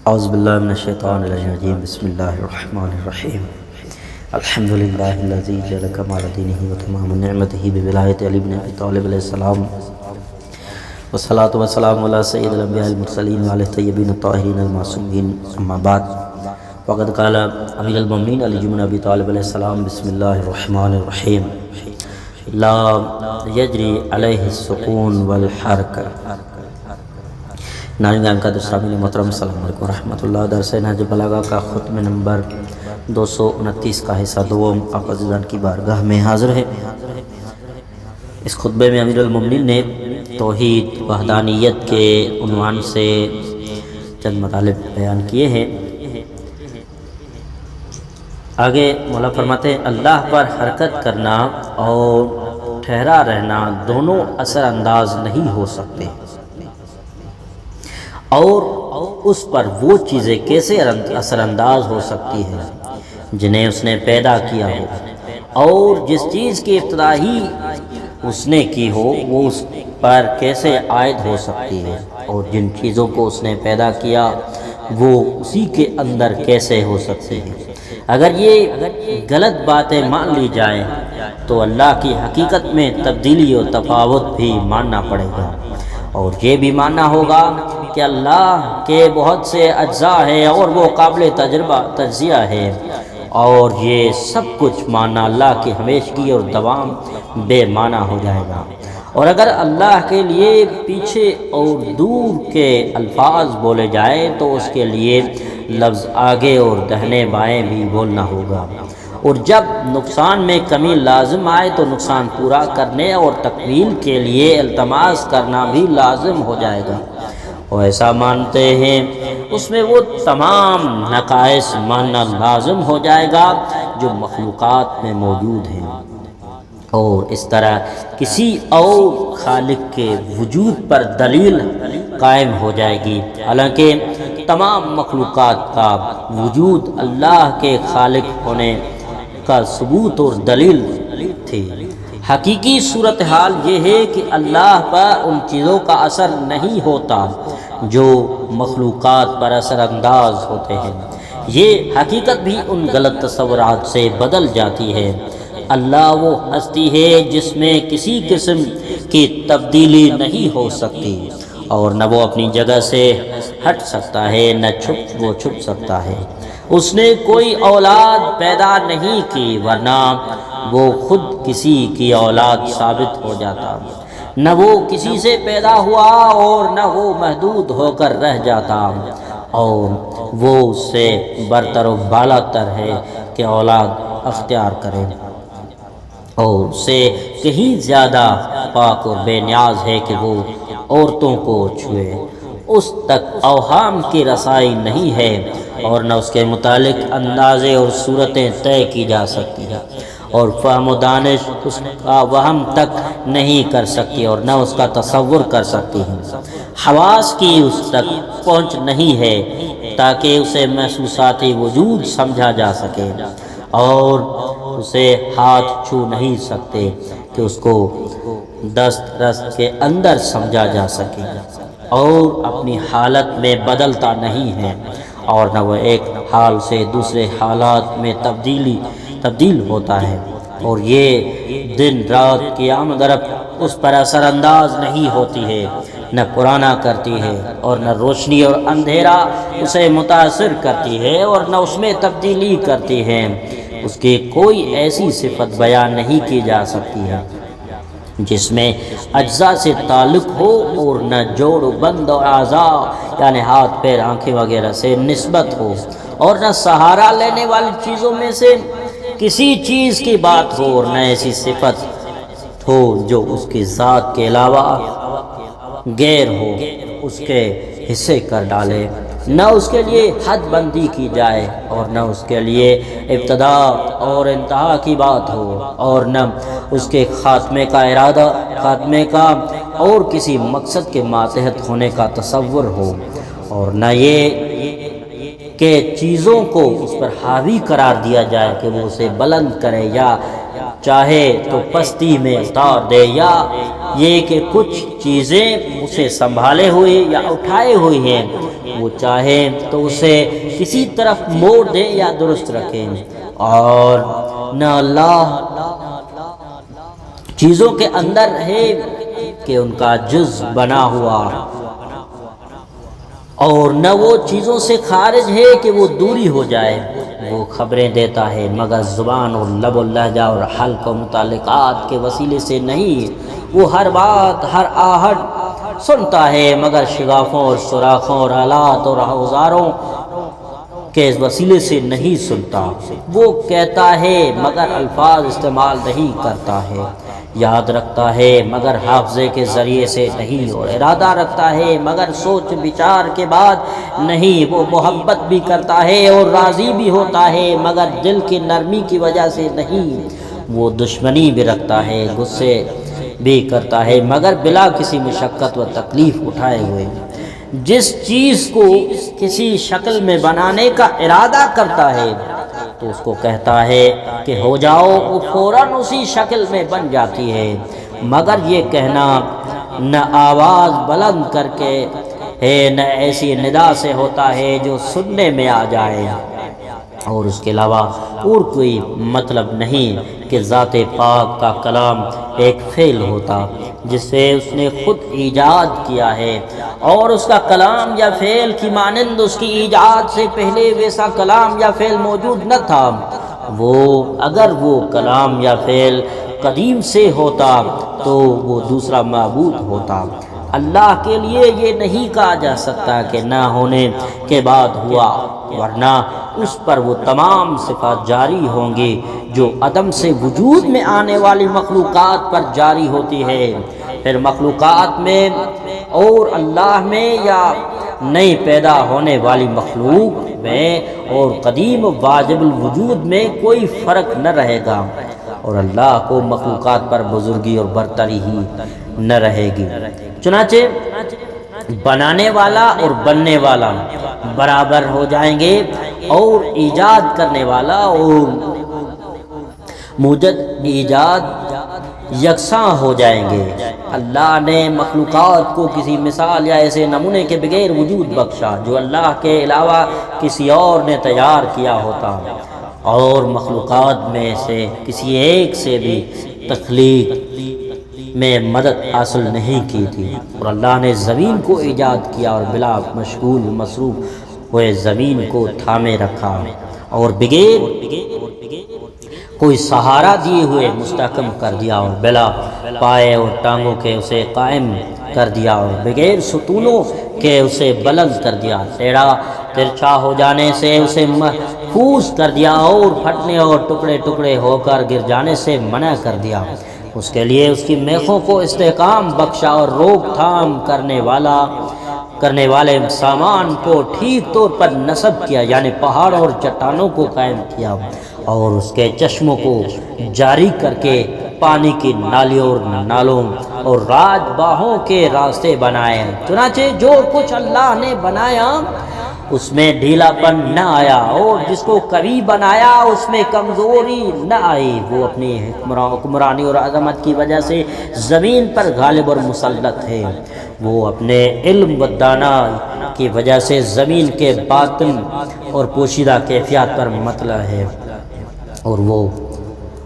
اعوذ باللہ من الشیطان الرجیم بسم اللہ الرحمن الرحیم الحمد للہ الذی جعل کمال دینہ وتمام نعمتہ بولایت علی بن ابی طالب علیہ السلام والصلاة والسلام علی سید الانبیاء المرسلین وعلی الطیبین الطاہرین المعصومین اما بعد وقد قال امیر المؤمنین علی بن ابی طالب علیہ السلام بسم اللہ الرحمن الرحیم لا یجری علیہ السکون والحرک۔ ناظرین کا سامعین محترم السلام علیکم ورحمۃ اللہ۔ درس نہج بلاغہ کا ختم نمبر 229 کا حصہ دوم آپ عزیزان کی بارگاہ میں حاضر ہے۔ اس خطبے میں امیر المؤمنین نے توحید وحدانیت کے عنوان سے چند مطالب بیان کیے ہیں۔ آگے مولا فرماتے ہیں اللہ پر حرکت کرنا اور ٹھہرا رہنا دونوں اثر انداز نہیں ہو سکتے، اور اس پر وہ چیزیں کیسے اثر انداز ہو سکتی ہیں جنہیں اس نے پیدا کیا ہو، اور جس چیز کی ابتدا ہی اس نے کی ہو وہ اس پر کیسے عائد ہو سکتی ہے، اور جن چیزوں کو اس نے پیدا کیا وہ اسی کے اندر کیسے ہو سکتی ہے۔ اگر یہ غلط باتیں مان لی جائیں تو اللہ کی حقیقت میں تبدیلی اور تفاوت بھی ماننا پڑے گا، اور یہ بھی ماننا ہوگا کہ اللہ کے بہت سے اجزاء ہیں اور وہ قابل تجزیہ ہے، اور یہ سب کچھ ماننا اللہ کی ہمیشگی اور دوام بے معنی ہو جائے گا۔ اور اگر اللہ کے لیے پیچھے اور دور کے الفاظ بولے جائیں تو اس کے لیے لفظ آگے اور دہنے بائیں بھی بولنا ہوگا، اور جب نقصان میں کمی لازم آئے تو نقصان پورا کرنے اور تکمیل کے لیے التماس کرنا بھی لازم ہو جائے گا۔ اور ایسا مانتے ہیں اس میں وہ تمام نقائص ماننا لازم ہو جائے گا جو مخلوقات میں موجود ہیں، اور اس طرح کسی اور خالق کے وجود پر دلیل قائم ہو جائے گی، حالانکہ تمام مخلوقات کا وجود اللہ کے خالق ہونے کا ثبوت اور دلیل تھی۔ حقیقی صورتحال یہ ہے کہ اللہ پر ان چیزوں کا اثر نہیں ہوتا جو مخلوقات پر اثر انداز ہوتے ہیں، یہ حقیقت بھی ان غلط تصورات سے بدل جاتی ہے۔ اللہ وہ ہستی ہے جس میں کسی قسم کی تبدیلی نہیں ہو سکتی، اور نہ وہ اپنی جگہ سے ہٹ سکتا ہے نہ وہ چھپ سکتا ہے۔ اس نے کوئی اولاد پیدا نہیں کی ورنہ وہ خود کسی کی اولاد ثابت ہو جاتا، نہ وہ کسی سے پیدا ہوا اور نہ وہ محدود ہو کر رہ جاتا، اور وہ اس سے برتر و بالا تر ہے کہ اولاد اختیار کرے، اور اسے کہیں زیادہ پاک اور بے نیاز ہے کہ وہ عورتوں کو چھوئے۔ اس تک اوہام کی رسائی نہیں ہے، اور نہ اس کے متعلق اندازے اور صورتیں طے کی جا سکتی ہیں، اور فہم و دانش اس کا وہم تک نہیں کر سکتی اور نہ اس کا تصور کر سکتی ہیں۔ حواس کی اس تک پہنچ نہیں ہے تاکہ اسے محسوساتی وجود سمجھا جا سکے، اور اسے ہاتھ چھو نہیں سکتے کہ اس کو دست رست کے اندر سمجھا جا سکے، اور اپنی حالت میں بدلتا نہیں ہے، اور نہ وہ ایک حال سے دوسرے حالات میں تبدیل ہوتا ہے، اور یہ دن رات کی آمد و رفت اس پر اثر انداز نہیں ہوتی ہے، نہ پرانا کرتی ہے، اور نہ روشنی اور اندھیرا اسے متاثر کرتی ہے، اور نہ اس میں تبدیلی کرتی ہے۔ اس کی کوئی ایسی صفت بیان نہیں کی جا سکتی ہے جس میں اجزاء سے تعلق ہو، اور نہ جوڑ و بند اور اعضاء یعنی ہاتھ پیر آنکھیں وغیرہ سے نسبت ہو، اور نہ سہارا لینے والی چیزوں میں سے کسی چیز کی بات ہو، اور نہ ایسی صفت ہو جو اس کی ذات کے علاوہ غیر ہو اس کے حصے کر ڈالے، نہ اس کے لیے حد بندی کی جائے، اور نہ اس کے لیے ابتدا اور انتہا کی بات ہو، اور نہ اس کے خاتمے کا ارادہ، خاتمے کا اور کسی مقصد کے ماتحت ہونے کا تصور ہو، اور نہ یہ کہ چیزوں کو اس پر حاوی قرار دیا جائے کہ وہ اسے بلند کرے یا چاہے تو پستی میں اتار دے، یا یہ کہ کچھ چیزیں اسے سنبھالے ہوئے یا اٹھائے ہوئے ہیں وہ چاہے تو اسے کسی طرف موڑ دے یا درست رکھے، اور نہ اللہ چیزوں کے اندر ہے کہ ان کا جز بنا ہوا، اور نہ وہ چیزوں سے خارج ہے کہ وہ دوری ہو جائے۔ وہ خبریں دیتا ہے مگر زبان اور لب و لہجہ اور حلق و متعلقات کے وسیلے سے نہیں، وہ ہر بات ہر آہٹ سنتا ہے مگر شگافوں اور سوراخوں اور آلات اور اوزاروں کے وسیلے سے نہیں سنتا، وہ کہتا ہے مگر الفاظ استعمال نہیں کرتا ہے، یاد رکھتا ہے مگر حافظے کے ذریعے سے نہیں، اور ارادہ رکھتا ہے مگر سوچ بچار کے بعد نہیں، وہ محبت بھی کرتا ہے اور راضی بھی ہوتا ہے مگر دل کی نرمی کی وجہ سے نہیں، وہ دشمنی بھی رکھتا ہے غصے بھی کرتا ہے مگر بلا کسی مشقت و تکلیف اٹھائے ہوئے۔ جس چیز کو کسی شکل میں بنانے کا ارادہ کرتا ہے تو اس کو کہتا ہے کہ ہو جاؤ، وہ فوراً اسی شکل میں بن جاتی ہے، مگر یہ کہنا نہ آواز بلند کر کے ہے نہ ایسی ندا سے ہوتا ہے جو سننے میں آ جائے، اور اس کے علاوہ اور کوئی مطلب نہیں کہ ذات پاک کا کلام ایک فعل ہوتا جس سے اس نے خود ایجاد کیا ہے، اور اس کا کلام یا فعل کی مانند اس کی ایجاد سے پہلے ویسا کلام یا فعل موجود نہ تھا۔ اگر وہ کلام یا فعل قدیم سے ہوتا تو وہ دوسرا معبود ہوتا۔ اللہ کے لیے یہ نہیں کہا جا سکتا کہ نہ ہونے کے بعد ہوا، ورنہ اس پر وہ تمام صفات جاری ہوں گی جو عدم سے وجود میں آنے والی مخلوقات پر جاری ہوتی ہے، پھر مخلوقات میں اور اللہ میں یا نئی پیدا ہونے والی مخلوق میں اور قدیم واجب الوجود میں کوئی فرق نہ رہے گا، اور اللہ کو مخلوقات پر بزرگی اور برتری ہی نہ رہے گی۔ چنانچہ بنانے والا اور بننے والا برابر ہو جائیں گے، اور ایجاد کرنے والا اور موجد ایجاد یکساں ہو جائیں گے۔ اللہ نے مخلوقات کو کسی مثال یا ایسے نمونے کے بغیر وجود بخشا جو اللہ کے علاوہ کسی اور نے تیار کیا ہوتا، اور مخلوقات میں سے کسی ایک سے بھی تخلیق میں مدد حاصل نہیں کی تھی، اور اللہ نے زمین کو ایجاد کیا اور بلا مشغول مصروف ہوئے زمین کو تھامے رکھا، اور بغیر کوئی سہارا دیے ہوئے مستحکم کر دیا، اور بلا پائے اور ٹانگوں کے اسے قائم کر دیا، اور بغیر ستونوں کے اسے بلند کر دیا، ٹیڑھا ترچھا ہو جانے سے اسے محفوظ کر دیا، اور پھٹنے اور ٹکڑے ٹکڑے ہو کر گر جانے سے منع کر دیا۔ اس کے لیے اس کی میخوں کو استحکام بخشا، اور روک تھام کرنے والے سامان کو ٹھیک طور پر نصب کیا، یعنی پہاڑوں اور چٹانوں کو قائم کیا، اور اس کے چشموں کو جاری کر کے پانی کی نالیوں اور نالوں اور راج باہوں کے راستے بنائے۔ چنانچہ جو کچھ اللہ نے بنایا اس میں ڈھیلا پن نہ آیا، اور جس کو قوی بنایا اس میں کمزوری نہ آئی۔ وہ اپنی حکمرانی اور عظمت کی وجہ سے زمین پر غالب اور مسلط ہے، وہ اپنے علم و دانائی کی وجہ سے زمین کے باطن اور پوشیدہ کیفیات پر مطلع ہے، اور وہ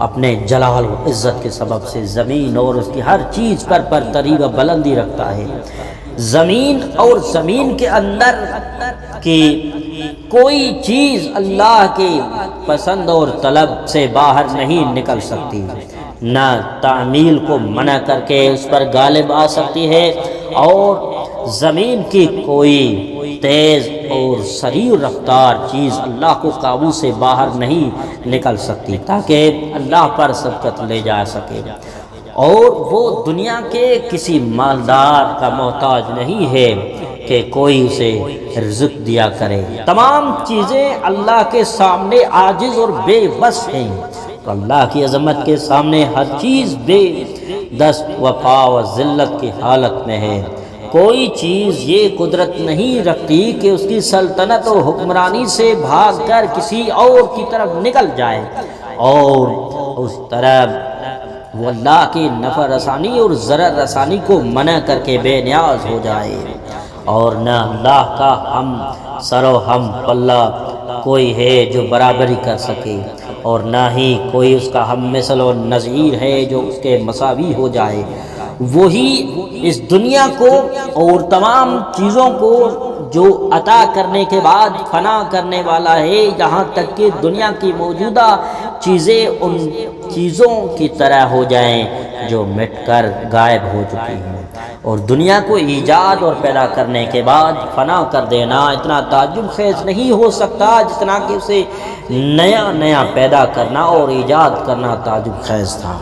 اپنے جلال و عزت کے سبب سے زمین اور اس کی ہر چیز پر برتری و بلندی رکھتا ہے۔ زمین اور زمین کے اندر کی کوئی چیز اللہ کی پسند اور طلب سے باہر نہیں نکل سکتی، نہ تعمیل کو منع کر کے اس پر غالب آ سکتی ہے، اور زمین کی کوئی تیز اور سریع رفتار چیز اللہ کو قابو سے باہر نہیں نکل سکتی تاکہ اللہ پر سبقت لے جا سکے، اور وہ دنیا کے کسی مالدار کا محتاج نہیں ہے کہ کوئی اسے رزق دیا کرے۔ تمام چیزیں اللہ کے سامنے عاجز اور بے بس ہیں، تو اللہ کی عظمت کے سامنے ہر چیز بے دست وفا و ذلت کی حالت میں ہے۔ کوئی چیز یہ قدرت نہیں رکھتی کہ اس کی سلطنت اور حکمرانی سے بھاگ کر کسی اور کی طرف نکل جائے، اور اس طرح وہ اللہ کی نفع رسانی اور ضرر رسانی کو منع کر کے بے نیاز ہو جائے، اور نہ اللہ کا ہم سر و ہم پلہ کوئی ہے جو برابری کر سکے، اور نہ ہی کوئی اس کا ہم مثل و نظیر ہے جو اس کے مساوی ہو جائے۔ وہی اس دنیا کو اور تمام چیزوں کو جو عطا کرنے کے بعد فنا کرنے والا ہے، یہاں تک کہ دنیا کی موجودہ چیزیں ان چیزوں کی طرح ہو جائیں جو مٹ کر غائب ہو چکی ہیں، اور دنیا کو ایجاد اور پیدا کرنے کے بعد فنا کر دینا اتنا تعجب خیز نہیں ہو سکتا جتنا کہ اسے نیا نیا پیدا کرنا اور ایجاد کرنا تعجب خیز تھا۔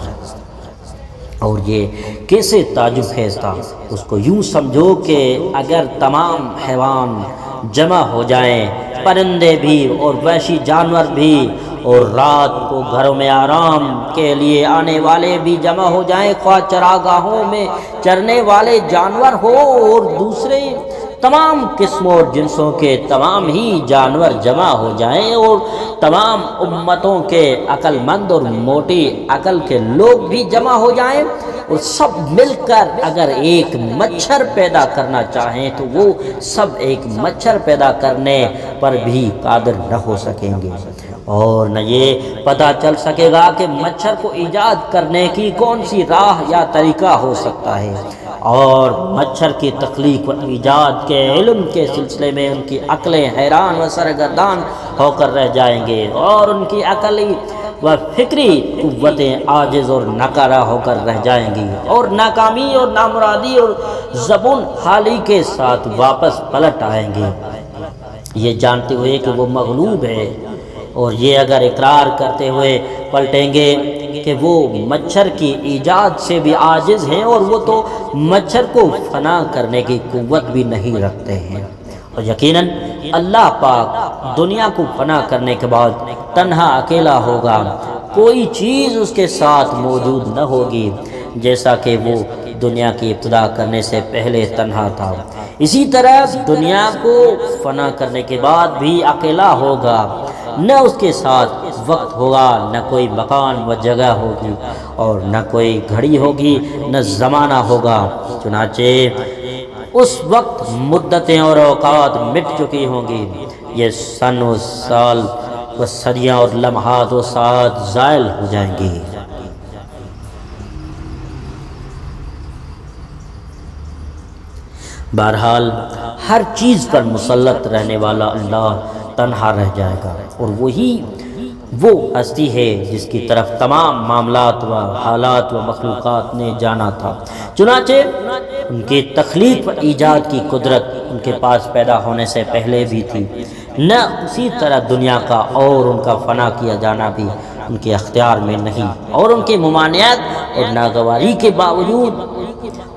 اور یہ کیسے تعجب خیز تھا؟ اس کو یوں سمجھو کہ اگر تمام حیوان جمع ہو جائیں، پرندے بھی اور وحشی جانور بھی، اور رات کو گھروں میں آرام کے لیے آنے والے بھی جمع ہو جائیں، خواہ چراگاہوں میں چرنے والے جانور ہو اور دوسرے تمام قسموں اور جنسوں کے تمام ہی جانور جمع ہو جائیں، اور تمام امتوں کے عقل مند اور موٹی عقل کے لوگ بھی جمع ہو جائیں، اور سب مل کر اگر ایک مچھر پیدا کرنا چاہیں تو وہ سب ایک مچھر پیدا کرنے پر بھی قادر نہ ہو سکیں گے، اور نہ یہ پتہ چل سکے گا کہ مچھر کو ایجاد کرنے کی کون سی راہ یا طریقہ ہو سکتا ہے، اور مچھر کی تخلیق و ایجاد کے علم کے سلسلے میں ان کی عقلیں حیران و سرگردان ہو کر رہ جائیں گے، اور ان کی عقلی و فکری قوتیں عاجز اور ناکارہ ہو کر رہ جائیں گی، اور ناکامی اور نامرادی اور زبون حالی کے ساتھ واپس پلٹ آئیں گے، یہ جانتے ہوئے کہ وہ مغلوب ہے، اور یہ اگر اقرار کرتے ہوئے پلٹیں گے کہ وہ مچھر کی ایجاد سے بھی عاجز ہیں، اور وہ تو مچھر کو فنا کرنے کی قوت بھی نہیں رکھتے ہیں، اور یقیناً اللہ پاک دنیا کو فنا کرنے کے بعد تنہا اکیلا ہوگا، کوئی چیز اس کے ساتھ موجود نہ ہوگی، جیسا کہ وہ دنیا کی ابتدا کرنے سے پہلے تنہا تھا، اسی طرح دنیا کو فنا کرنے کے بعد بھی اکیلا ہوگا، نہ اس کے ساتھ وقت ہوگا، نہ کوئی مکان و جگہ ہوگی، اور نہ کوئی گھڑی ہوگی، نہ زمانہ ہوگا، چنانچہ اس وقت مدتیں اور اوقات مٹ چکی ہوں گی، یہ سن و سال و صدیاں اور لمحات و ساعات زائل ہو جائیں گی۔ بہرحال ہر چیز پر مسلط رہنے والا اللہ تنہا رہ جائے گا، اور وہی وہ ہستی ہے جس کی طرف تمام معاملات و حالات و مخلوقات نے جانا تھا، چنانچہ ان کی تخلیق و ایجاد کی قدرت ان کے پاس پیدا ہونے سے پہلے بھی تھی، نہ اسی طرح دنیا کا اور ان کا فنا کیا جانا بھی ان کے اختیار میں نہیں، اور ان کی ممانعت اور ناگواری کے باوجود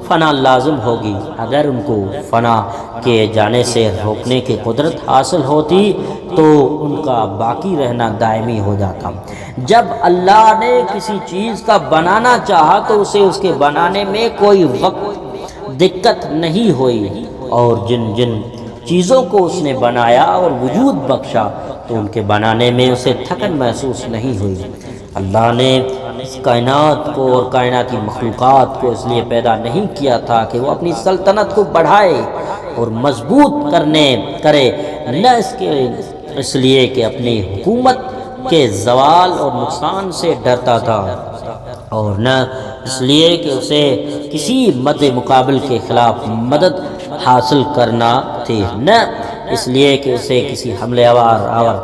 فنا لازم ہوگی، اگر ان کو فنا کیے جانے سے روکنے کی قدرت حاصل ہوتی تو ان کا باقی رہنا دائمی ہو جاتا۔ جب اللہ نے کسی چیز کا بنانا چاہا تو اسے اس کے بنانے میں کوئی وقت دقت نہیں ہوئی، اور جن جن چیزوں کو اس نے بنایا اور وجود بخشا تو ان کے بنانے میں اسے تھکن محسوس نہیں ہوئی۔ اللہ نے اس کائنات کو اور کائناتی مخلوقات کو اس لیے پیدا نہیں کیا تھا کہ وہ اپنی سلطنت کو بڑھائے اور مضبوط کرے، نہ اس لیے کہ اپنی حکومت کے زوال اور نقصان سے ڈرتا تھا، اور نہ اس لیے کہ اسے کسی مد مقابل کے خلاف مدد حاصل کرنا تھی، نہ اس لیے کہ اسے کسی حملے آور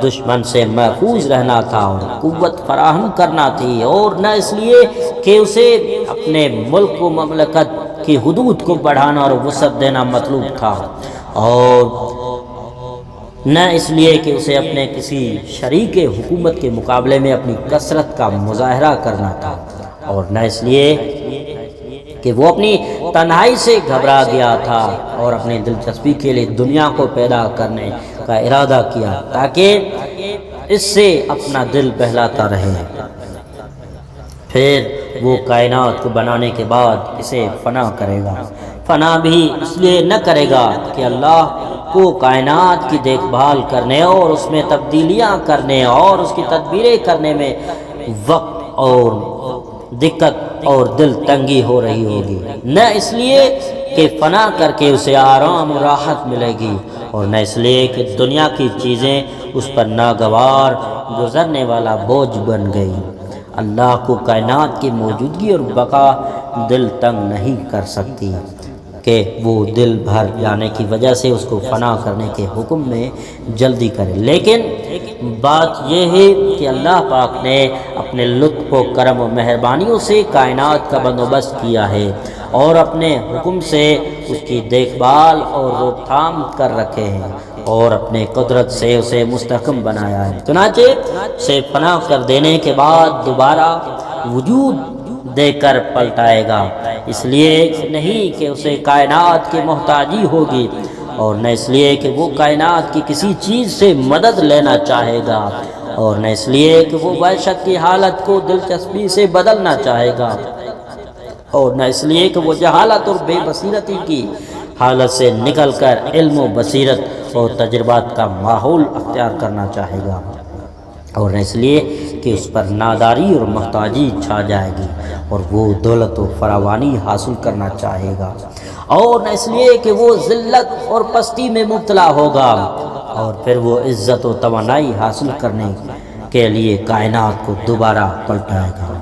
دشمن سے محفوظ رہنا تھا اور قوت فراہم کرنا تھی، اور نہ اس لیے کہ اسے اپنے ملک و مملکت کی حدود کو بڑھانا اور وسعت دینا مطلوب تھا، اور نہ اس لیے کہ اسے اپنے کسی شریک حکومت کے مقابلے میں اپنی کثرت کا مظاہرہ کرنا تھا، اور نہ اس لیے کہ وہ اپنی تنہائی سے گھبرا گیا تھا اور اپنی دلچسپی کے لیے دنیا کو پیدا کرنے کا ارادہ کیا تاکہ اس سے اپنا دل بہلاتا رہے۔ پھر وہ کائنات کو بنانے کے بعد اسے فنا کرے گا، فنا بھی اس لیے نہ کرے گا کہ اللہ کو کائنات کی دیکھ بھال کرنے اور اس میں تبدیلیاں کرنے اور اس کی تدبیریں کرنے میں وقت اور دقت اور دل تنگی ہو رہی ہوگی، نہ اس لیے کہ فنا کر کے اسے آرام و راحت ملے گی، اور نہ اس لیے کہ دنیا کی چیزیں اس پر ناگوار گزرنے والا بوجھ بن گئی۔ اللہ کو کائنات کی موجودگی اور بقا دل تنگ نہیں کر سکتی کہ وہ دل بھر جانے کی وجہ سے اس کو فنا کرنے کے حکم میں جلدی کرے، لیکن بات یہ ہے کہ اللہ پاک نے اپنے لطف و کرم و مہربانیوں سے کائنات کا بندوبست کیا ہے اور اپنے حکم سے اس کی دیکھ بھال اور روک تھام کر رکھے ہیں، اور اپنے قدرت سے اسے مستحکم بنایا ہے۔ چنانچہ اسے فنا کر دینے کے بعد دوبارہ وجود دے کر پلٹائے گا، اس لیے نہیں کہ اسے کائنات کی محتاجی ہوگی، اور نہ اس لیے کہ وہ کائنات کی کسی چیز سے مدد لینا چاہے گا، اور نہ اس لیے کہ وہ وحشت کی حالت کو دلچسپی سے بدلنا چاہے گا، اور نہ اس لیے کہ وہ جہالت اور بے بصیرتی کی حالت سے نکل کر علم و بصیرت اور تجربات کا ماحول اختیار کرنا چاہے گا، اور نہ اس لیے کہ اس پر ناداری اور محتاجی چھا جائے گی اور وہ دولت و فراوانی حاصل کرنا چاہے گا، اور نہ اس لیے کہ وہ ذلت اور پستی میں مبتلا ہوگا، اور پھر وہ عزت و توانائی حاصل کرنے کے لیے کائنات کو دوبارہ پلٹائے گا۔